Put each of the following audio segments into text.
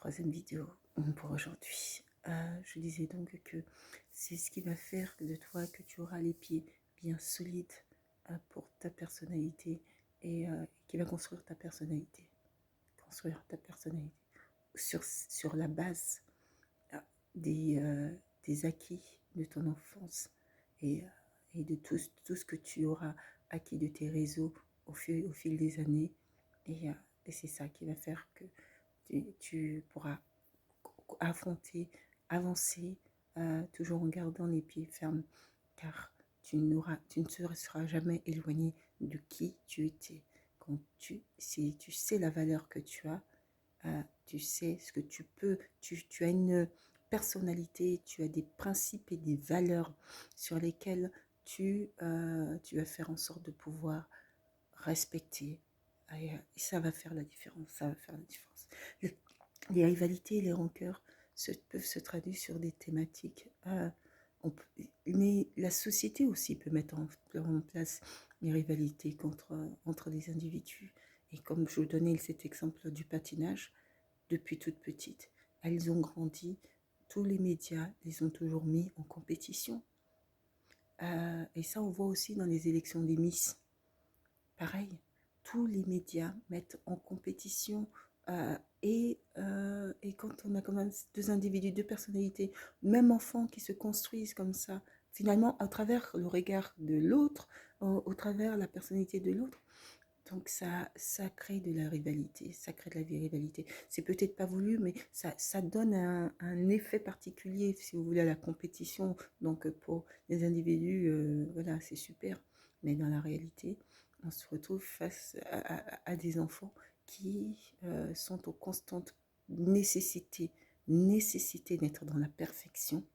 troisième vidéo pour aujourd'hui. Je disais donc que c'est ce qui va faire de toi que tu auras les pieds bien solides pour ta personnalité et qui va construire ta personnalité. Construire ta personnalité sur la base euh, des, euh, des acquis de ton enfance et, euh, et de tout ce que tu auras acquis de tes réseaux au fil des années. Et, euh, et c'est ça qui va faire que tu pourras affronter, avancer, toujours en gardant les pieds fermes, car tu ne seras jamais éloigné de qui tu étais. Si tu sais la valeur que tu as, tu sais ce que tu peux, tu as une personnalité, tu as des principes et des valeurs sur lesquels tu vas faire en sorte de pouvoir respecter. Et ça va faire la différence, ça va faire la différence. Les rivalités et les rancœurs peuvent se traduire sur des thématiques. Mais la société aussi peut mettre en place les rivalités entre les individus. Et comme je vous donnais cet exemple du patinage, depuis toute petite, elles ont grandi, tous les médias les ont toujours mis en compétition. Et ça, on voit aussi dans les élections des Miss. Pareil, tous les médias mettent en compétition et quand on a quand même deux individus, deux personnalités, même enfants qui se construisent comme ça, finalement à travers le regard de l'autre, au travers la personnalité de l'autre, donc ça crée de la rivalité, ça crée de la rivalité. C'est peut-être pas voulu, mais ça donne un effet particulier, si vous voulez, à la compétition. Donc pour les individus, voilà, c'est super. Mais dans la réalité, on se retrouve face à des enfants qui sont en constante nécessité d'être dans la perfection.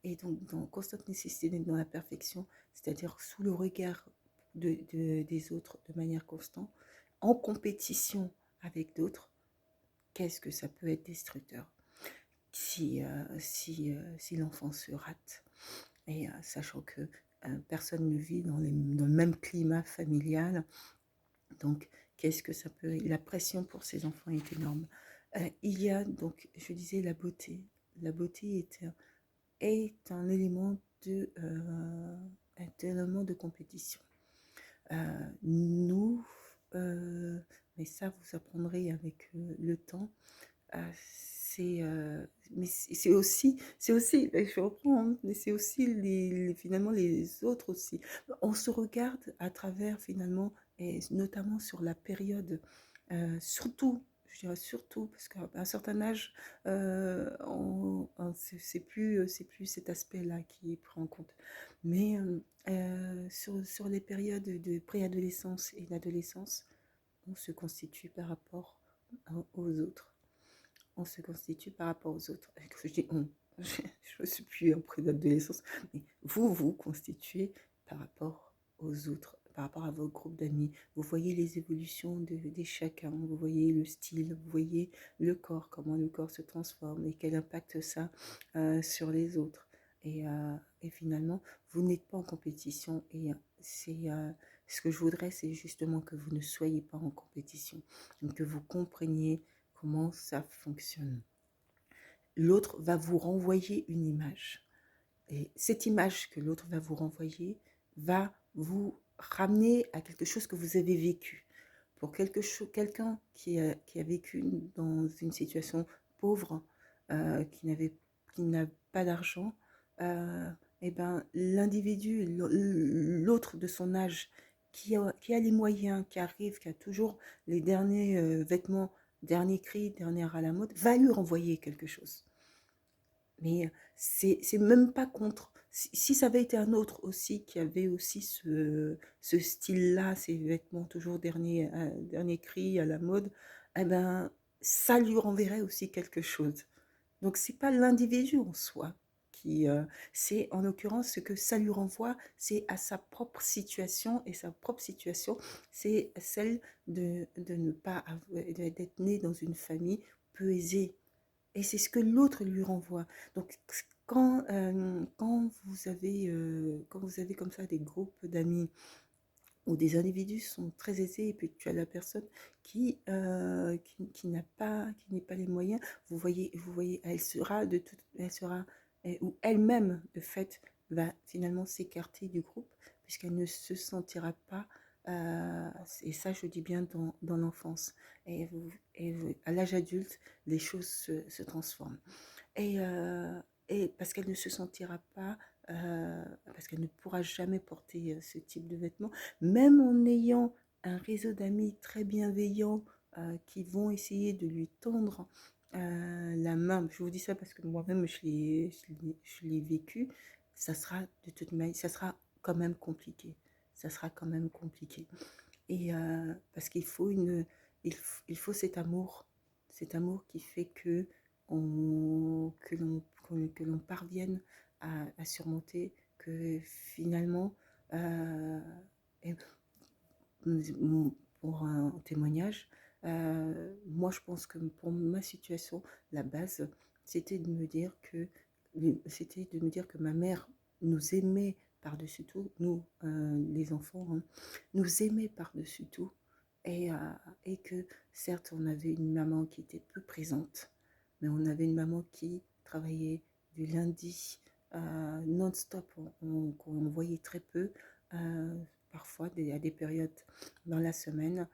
Et donc, dans constante nécessité d'être dans la perfection, c'est-à-dire sous le regard des autres de manière constante, en compétition avec d'autres, qu'est-ce que ça peut être destructeur si l'enfant se rate. Et sachant que personne ne vit dans le même climat familial, donc qu'est-ce que ça peut... La pression pour ces enfants est énorme. Il y a donc, je disais, la beauté. La beauté est un élément de compétition. Nous, mais ça vous apprendrez avec le temps, mais je reprends, hein, mais c'est aussi finalement les autres aussi. On se regarde à travers finalement, et notamment sur la période, surtout, je dirais surtout, parce qu'à un certain âge, c'est plus cet aspect-là qui est pris en compte. Mais sur les périodes de préadolescence et d'adolescence, on se constitue par rapport aux autres. On se constitue par rapport aux autres. Et quand je dis on, je ne suis plus en préadolescence, mais vous constituez par rapport aux autres, par rapport à vos groupes d'amis. Vous voyez les évolutions de chacun, vous voyez le style, vous voyez le corps, comment le corps se transforme et quel impact ça sur les autres. Et finalement, vous n'êtes pas en compétition et ce que je voudrais, c'est justement que vous ne soyez pas en compétition, que vous compreniez comment ça fonctionne. L'autre va vous renvoyer une image. Et cette image que l'autre va vous renvoyer va vous ramener à quelque chose que vous avez vécu. Pour quelqu'un qui a vécu dans une situation pauvre, qui n'a pas d'argent, et ben, l'individu, l'autre de son âge, qui a les moyens, qui arrive, qui a toujours les derniers vêtements, dernier cri, dernier à la mode, va lui renvoyer quelque chose. Mais c'est même pas contre. Si ça avait été un autre aussi qui avait aussi ce style-là, ces vêtements toujours dernier cri à la mode, eh ben, ça lui renverrait aussi quelque chose. Donc c'est pas l'individu en soi c'est en l'occurrence ce que ça lui renvoie, c'est à sa propre situation, et sa propre situation, c'est celle de ne pas d'être né dans une famille peu aisée. Et c'est ce que l'autre lui renvoie. Donc, quand vous avez comme ça des groupes d'amis où des individus sont très aisés et puis tu as la personne qui n'a pas, qui n'est pas les moyens. Vous voyez, elle sera, ou elle-même, de fait, va finalement s'écarter du groupe puisqu'elle ne se sentira pas, et ça je dis bien dans l'enfance. À l'âge adulte, les choses se transforment. Et, parce qu'elle ne se sentira pas, parce qu'elle ne pourra jamais porter ce type de vêtements, même en ayant un réseau d'amis très bienveillants qui vont essayer de lui tendre la main. Je vous dis ça parce que moi-même, je l'ai vécu. Ça sera de toute manière, ça sera quand même compliqué. Ça sera quand même compliqué. Et parce qu'il faut il faut cet amour qui fait que que l'on parvienne à surmonter, que finalement, euh, et pour un témoignage, moi je pense que pour ma situation, la base, c'était de me dire que c'était de me dire que ma mère nous aimait par-dessus tout, nous, les enfants, hein, nous aimait par-dessus tout, et, euh, et que certes, on avait une maman qui était peu présente, mais on avait une maman qui travaillait du lundi non-stop, qu'on voyait très peu, euh, parfois à des périodes dans la semaine,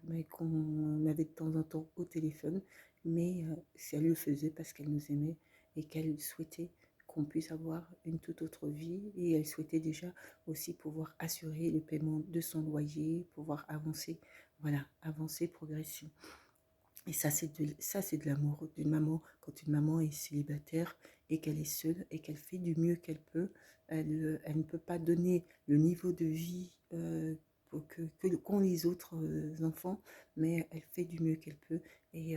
mais qu'on avait de temps en temps au téléphone, mais si elle le faisait parce qu'elle nous aimait et qu'elle souhaitait qu'on puisse avoir une toute autre vie, et elle souhaitait déjà aussi pouvoir assurer le paiement de son loyer, pouvoir avancer, voilà, avancer, progresser. Et ça, c'est de l'amour d'une maman. Quand une maman est célibataire et qu'elle est seule et qu'elle fait du mieux qu'elle peut, elle ne peut pas donner le niveau de vie qu'ont les autres enfants, mais elle fait du mieux qu'elle peut. Et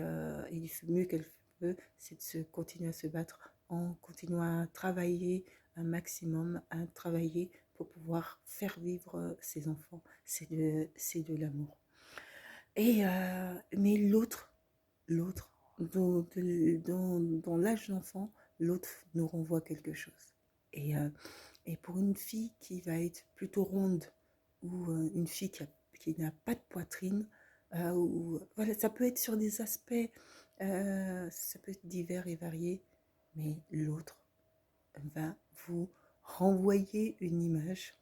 du mieux qu'elle peut, c'est de continuer à se battre en continuant à travailler un maximum, à travailler pour pouvoir faire vivre ses enfants. C'est de l'amour. Mais l'autre, dans l'âge d'enfant, l'autre nous renvoie quelque chose. Et, euh, et pour une fille qui va être plutôt ronde, ou une fille qui n'a pas de poitrine, voilà, ça peut être sur des aspects, ça peut être divers et variés, mais l'autre va vous renvoyer une image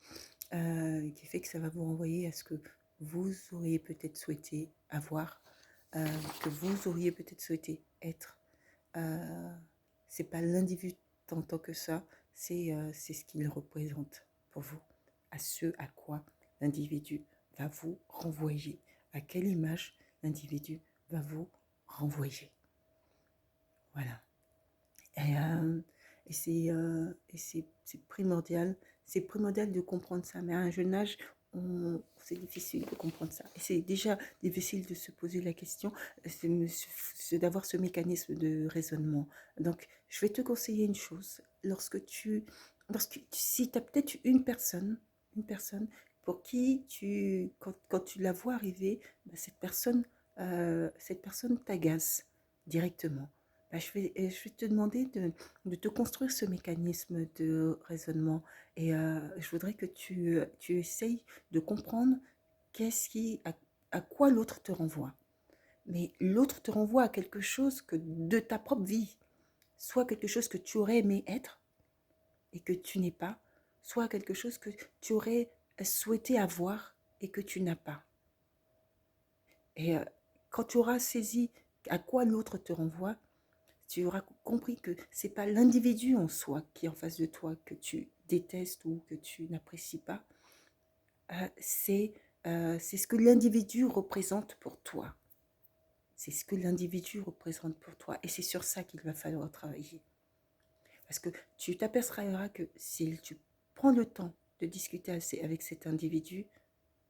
qui fait que ça va vous renvoyer à ce que vous auriez peut-être souhaité avoir, que vous auriez peut-être souhaité être. Euh, c'est pas l'individu en tant que ça, c'est ce qu'il représente pour vous, à ce à quoi l'individu va vous renvoyer, à quelle image l'individu va vous renvoyer. Voilà. Et, c'est primordial de comprendre ça. Mais à un jeune âge, c'est difficile de comprendre ça. Et c'est déjà difficile de se poser la question, c'est d'avoir ce mécanisme de raisonnement. Donc, je vais te conseiller une chose. Si tu as peut-être une personne pour qui quand tu la vois arriver, ben cette personne t'agace directement. Ben, je vais te demander de te construire ce mécanisme de raisonnement. Et je voudrais que tu essayes de comprendre qu'est-ce qui, à quoi l'autre te renvoie. Mais l'autre te renvoie à quelque chose de ta propre vie, soit quelque chose que tu aurais aimé être et que tu n'es pas, soit quelque chose que tu aurais souhaité avoir et que tu n'as pas. Et quand tu auras saisi à quoi l'autre te renvoie, tu auras compris que c'est pas l'individu en soi qui est en face de toi que tu détestes ou que tu n'apprécies pas, c'est c'est ce que l'individu représente pour toi. C'est ce que l'individu représente pour toi. Et c'est sur ça qu'il va falloir travailler. Parce que tu t'apercevras que si tu prends le temps de discuter avec cet individu,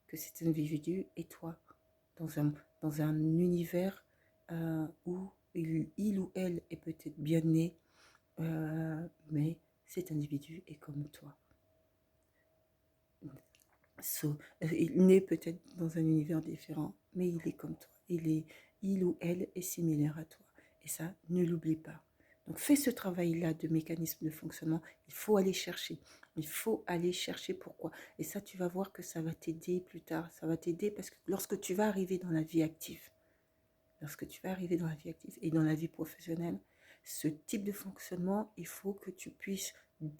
que cet individu et toi, dans dans un univers où il ou elle est peut-être bien né, mais cet individu est comme toi. Il naît peut-être dans un univers différent, mais il est comme toi. Il ou elle est similaire à toi. Et ça, ne l'oublie pas. Donc fais ce travail-là de mécanisme de fonctionnement. Il faut aller chercher. Il faut aller chercher pourquoi. Et ça, tu vas voir que ça va t'aider plus tard. Ça va t'aider parce que lorsque tu vas arriver dans la vie active, lorsque tu vas arriver dans la vie active et dans la vie professionnelle, ce type de fonctionnement, il faut que tu puisses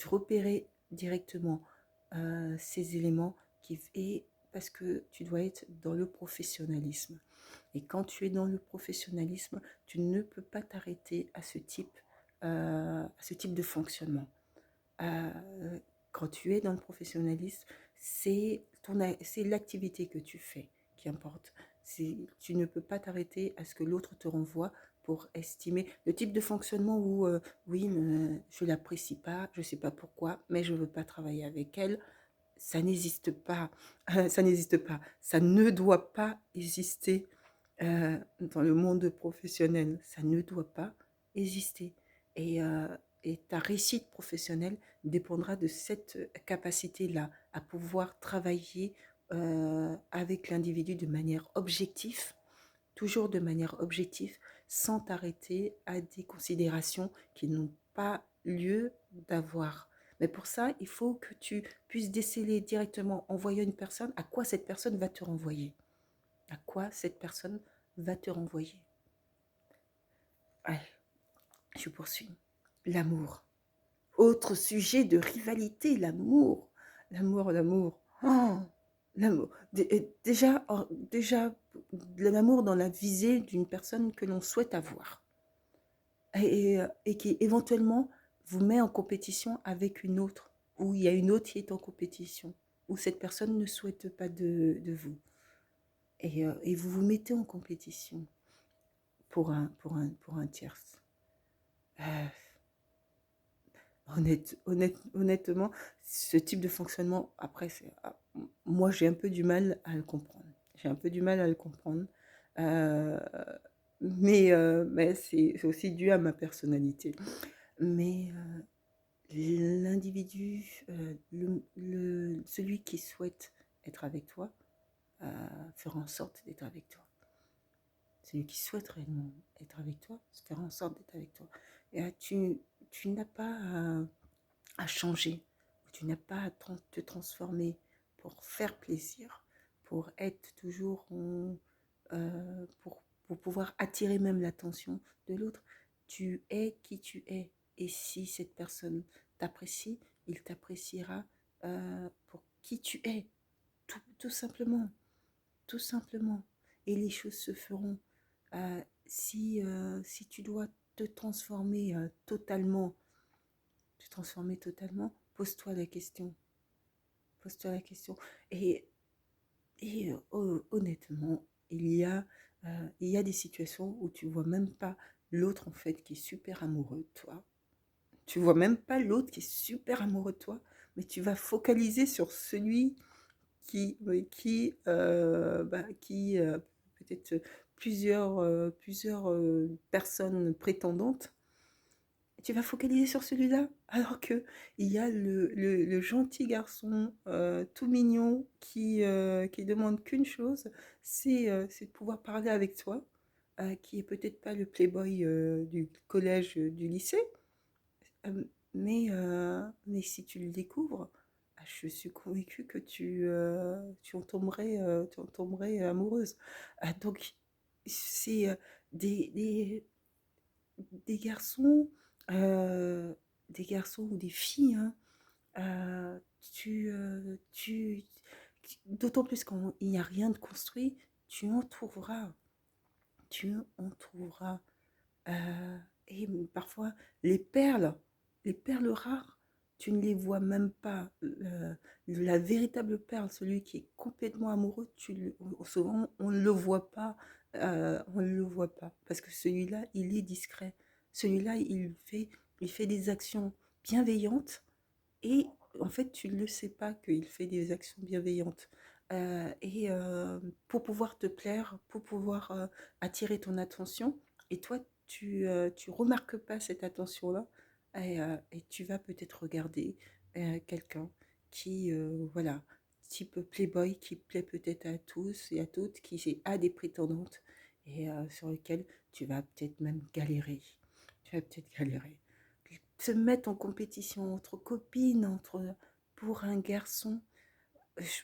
repérer directement ces éléments et parce que tu dois être dans le professionnalisme. Et quand tu es dans le professionnalisme, tu ne peux pas t'arrêter à ce type de fonctionnement. Quand tu es dans le professionnalisme, c'est l'activité que tu fais qui importe. Tu ne peux pas t'arrêter à ce que l'autre te renvoie pour estimer le type de fonctionnement où, oui, je ne l'apprécie pas, je ne sais pas pourquoi, mais je ne veux pas travailler avec elle. Ça n'existe pas. Ça n'existe pas. Ça ne doit pas exister dans le monde professionnel. Ça ne doit pas exister. Et, euh, et ta réussite professionnelle dépendra de cette capacité-là à pouvoir travailler avec l'individu de manière objective, toujours de manière objective, sans t'arrêter à des considérations qui n'ont pas lieu d'avoir. Mais pour ça, il faut que tu puisses déceler directement en voyant une personne à quoi cette personne va te renvoyer. À quoi cette personne va te renvoyer. Allez, je poursuis. L'amour. Autre sujet de rivalité, l'amour. L'amour, l'amour. Oh, l'amour. Déjà, l'amour dans la visée d'une personne que l'on souhaite avoir. Et qui éventuellement vous met en compétition avec une autre, ou il y a une autre qui est en compétition, ou cette personne ne souhaite pas de vous. Et vous vous mettez en compétition pour un tierce. Euh, honnêtement, ce type de fonctionnement, après, moi, j'ai un peu du mal à le comprendre. J'ai un peu du mal à le comprendre. Euh, mais c'est aussi dû à ma personnalité. Mais l'individu, celui qui souhaite être avec toi, fera en sorte d'être avec toi. Celui qui souhaite réellement être avec toi, fera en sorte d'être avec toi. Et tu n'as pas à changer, tu n'as pas à te transformer pour faire plaisir, pour être toujours pour pouvoir attirer même l'attention de l'autre. Tu es qui tu es. Et si cette personne t'apprécie, il t'appréciera pour qui tu es. Tout simplement. Tout simplement. Et les choses se feront. Si tu dois te transformer totalement, pose-toi la question. Pose-toi la question. Et, honnêtement, il y a des situations où tu vois même pas l'autre en fait qui est super amoureux de toi. Tu vois même pas l'autre qui est super amoureux de toi, mais tu vas focaliser sur celui qui peut-être plusieurs personnes prétendantes. Tu vas focaliser sur celui-là, alors que il y a le gentil garçon tout mignon qui demande qu'une chose, c'est de pouvoir parler avec toi, qui est peut-être pas le playboy du collège, du lycée, mais si tu le découvres, je suis convaincue que tu en tomberais amoureuse. Donc, c'est des garçons, euh, des garçons ou des filles, hein, euh, tu, euh, tu, d'autant plus quand il n'y a rien de construit, tu en trouveras, tu en trouveras. Et parfois, les perles rares, tu ne les vois même pas. La véritable perle, celui qui est complètement amoureux, souvent, on ne le voit pas. On ne le voit pas. Parce que celui-là, il est discret. Celui-là, il fait des actions bienveillantes et en fait, tu ne le sais pas qu'il fait des actions bienveillantes. Pour pouvoir te plaire, pour pouvoir attirer ton attention, et toi, tu remarques pas cette attention-là, et tu vas peut-être regarder quelqu'un qui, voilà, type playboy, qui plaît peut-être à tous et à toutes, qui a des prétendantes, et sur lequel tu vas peut-être même galérer. tu vas peut-être galérer. Se mettre en compétition entre copines, pour un garçon,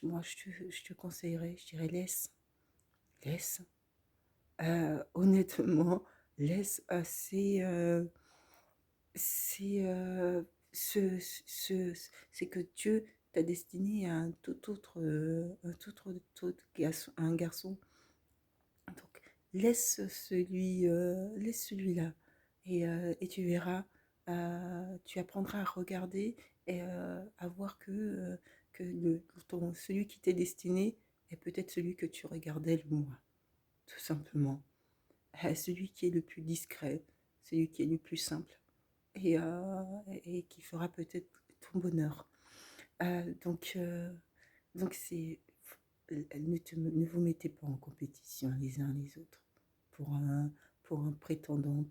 moi, je te conseillerais, je dirais laisse. Honnêtement, laisse. C'est c'est que Dieu t'a destiné à un garçon. Donc, laisse celui-là. Et tu verras, tu apprendras à regarder et à voir que celui qui t'est destiné est peut-être celui que tu regardais le moins, tout simplement. Celui qui est le plus discret, celui qui est le plus simple et, et qui fera peut-être ton bonheur. Euh, donc, euh, donc c'est, ne vous mettez pas en compétition les uns les autres pour un prétendant,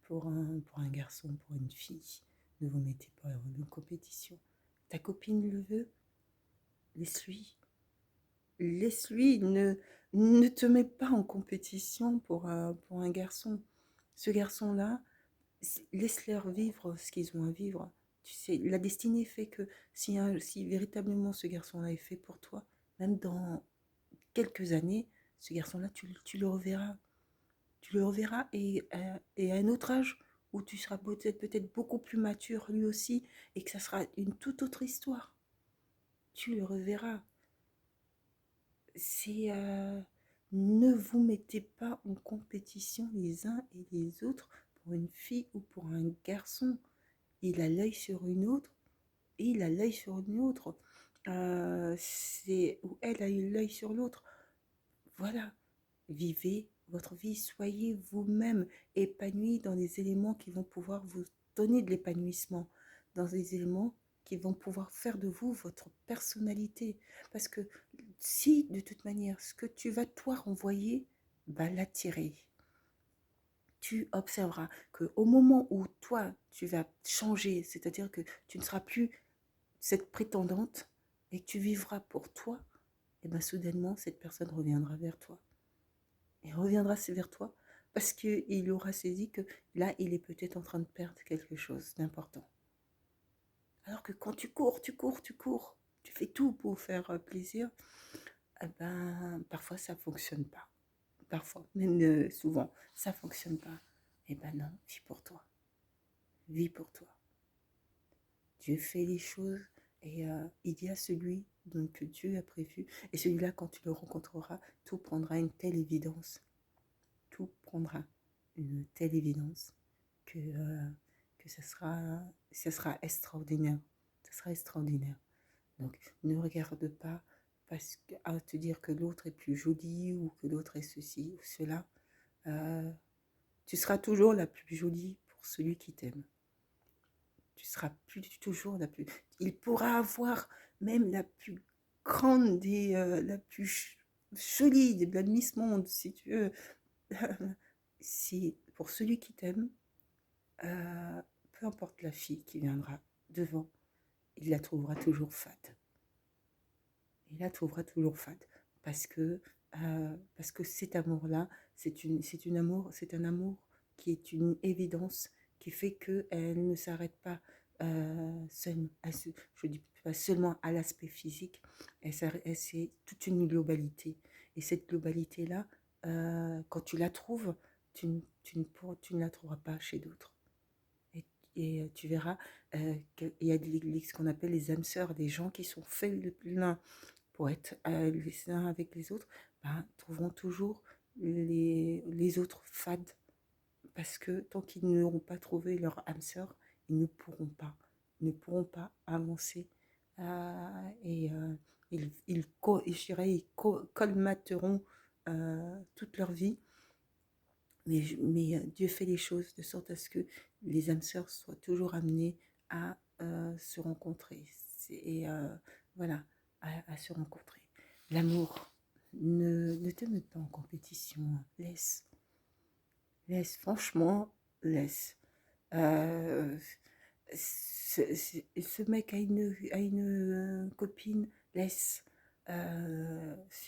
pour un garçon, pour une fille. Ne vous mettez pas en compétition. Ta copine le veut, laisse-lui. Laisse-lui, ne te mets pas en compétition pour un garçon. Ce garçon-là, laisse-leur vivre ce qu'ils ont à vivre. Tu sais, la destinée fait que si véritablement ce garçon-là est fait pour toi, même dans quelques années, ce garçon-là, tu le reverras. Tu le reverras et à un autre âge où tu seras peut-être beaucoup plus mature lui aussi et que ça sera une toute autre histoire. Tu le reverras. C'est ne vous mettez pas en compétition les uns et les autres pour une fille ou pour un garçon. Il a l'œil sur une autre et il a l'œil sur une autre. Ou elle a eu l'œil sur l'autre. Voilà, vivez votre vie, soyez vous-même épanoui dans les éléments qui vont pouvoir vous donner de l'épanouissement, dans les éléments qui vont pouvoir faire de vous votre personnalité. Parce que si, de toute manière, ce que tu vas toi renvoyer va l'attirer, tu observeras qu'au moment où toi, tu vas changer, c'est-à-dire que tu ne seras plus cette prétendante et que tu vivras pour toi, et bien soudainement, cette personne reviendra vers toi. Et reviendra vers toi parce qu'il aura saisi que là, il est peut-être en train de perdre quelque chose d'important. Alors que quand tu fais tout pour faire plaisir, eh ben, parfois ça ne fonctionne pas. Parfois, même souvent, ça ne fonctionne pas. Eh ben non, vis pour toi. Vis pour toi. Dieu fait les choses et il y a celui que Dieu a prévu. Et celui-là, quand tu le rencontreras, tout prendra une telle évidence. Tout prendra une telle évidence que ça sera extraordinaire. Ça sera extraordinaire. Donc, ne regarde pas à te dire que l'autre est plus joli ou que l'autre est ceci ou cela. Euh, Tu seras toujours la plus jolie pour celui qui t'aime. Tu seras toujours la plus... Il pourra avoir même la plus grande la plus jolie de la Miss Monde, si tu veux. Si pour celui qui t'aime, euh, peu importe la fille qui viendra devant, il la trouvera toujours fade. Il la trouvera toujours fade parce que cet amour-là, c'est un amour qui est une évidence qui fait qu'elle ne s'arrête pas je dis pas seulement à l'aspect physique, c'est toute une globalité. Et cette globalité-là, quand tu la trouves, tu ne la trouveras pas chez d'autres. Et tu verras qu'il y a ce qu'on appelle les âmes sœurs, des gens qui sont faits l'un pour être les uns avec les autres, ben, trouveront toujours les autres fades. Parce que tant qu'ils n'auront pas trouvé leur âme sœur, ils ne pourront pas avancer. Et je dirais, colmateront toute leur vie. Mais Dieu fait les choses de sorte à ce que les âmes sœurs soient toujours amenées à se rencontrer. Et voilà, à se rencontrer. L'amour, ne te mets pas en compétition. Laisse, franchement, laisse. Euh, ce mec a une copine, laisse.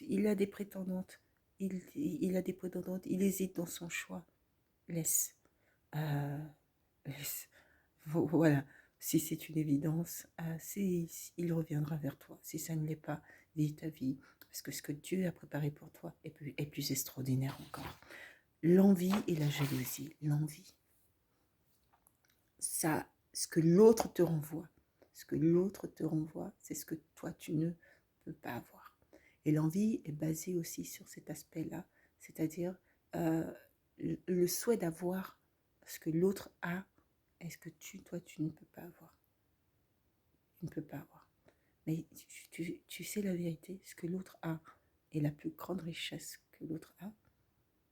Il a des prétendantes. Il a des prétendantes. Il hésite dans son choix. Laisse. Euh, voilà, si c'est une évidence, il reviendra vers toi. Si ça ne l'est pas, vis ta vie, parce que ce que Dieu a préparé pour toi est plus extraordinaire encore. L'envie et la jalousie, l'envie, ça, ce que l'autre te renvoie, c'est ce que toi tu ne peux pas avoir. Et l'envie est basée aussi sur cet aspect-là, c'est-à-dire euh, le souhait d'avoir ce que l'autre a et ce que toi tu ne peux pas avoir. Tu ne peux pas avoir. Mais tu sais la vérité, ce que l'autre a et la plus grande richesse que l'autre a,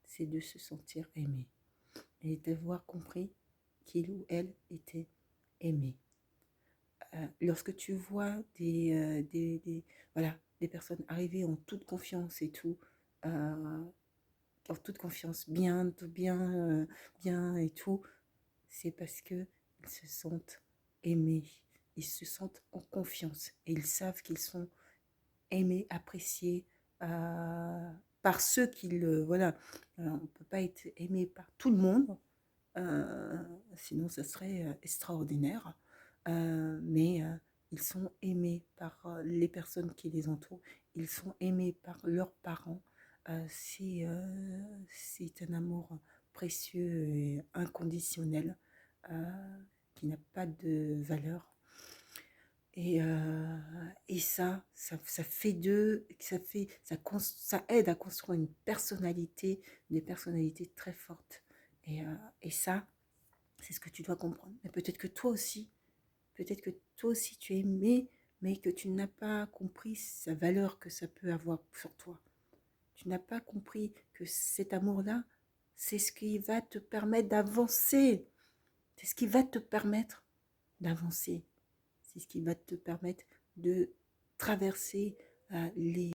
c'est de se sentir aimé et d'avoir compris qu'il ou elle était aimé. Lorsque tu vois voilà, des personnes arriver en toute confiance et tout, en toute confiance, bien et tout, c'est parce que ils se sentent aimés, ils se sentent en confiance et ils savent qu'ils sont aimés, appréciés par ceux voilà. On ne peut pas être aimé par tout le monde, euh, sinon ce serait extraordinaire. Mais ils sont aimés par les personnes qui les entourent, ils sont aimés par leurs parents. C'est un amour précieux et inconditionnel qui n'a pas de valeur. Et ça fait d'eux, ça aide à construire des personnalités très fortes. Et ça, c'est ce que tu dois comprendre. Mais peut-être que toi aussi tu es aimé, mais que tu n'as pas compris sa valeur que ça peut avoir sur toi. Tu n'as pas compris que cet amour-là, c'est ce qui va te permettre d'avancer. C'est ce qui va te permettre d'avancer. C'est ce qui va te permettre de traverser les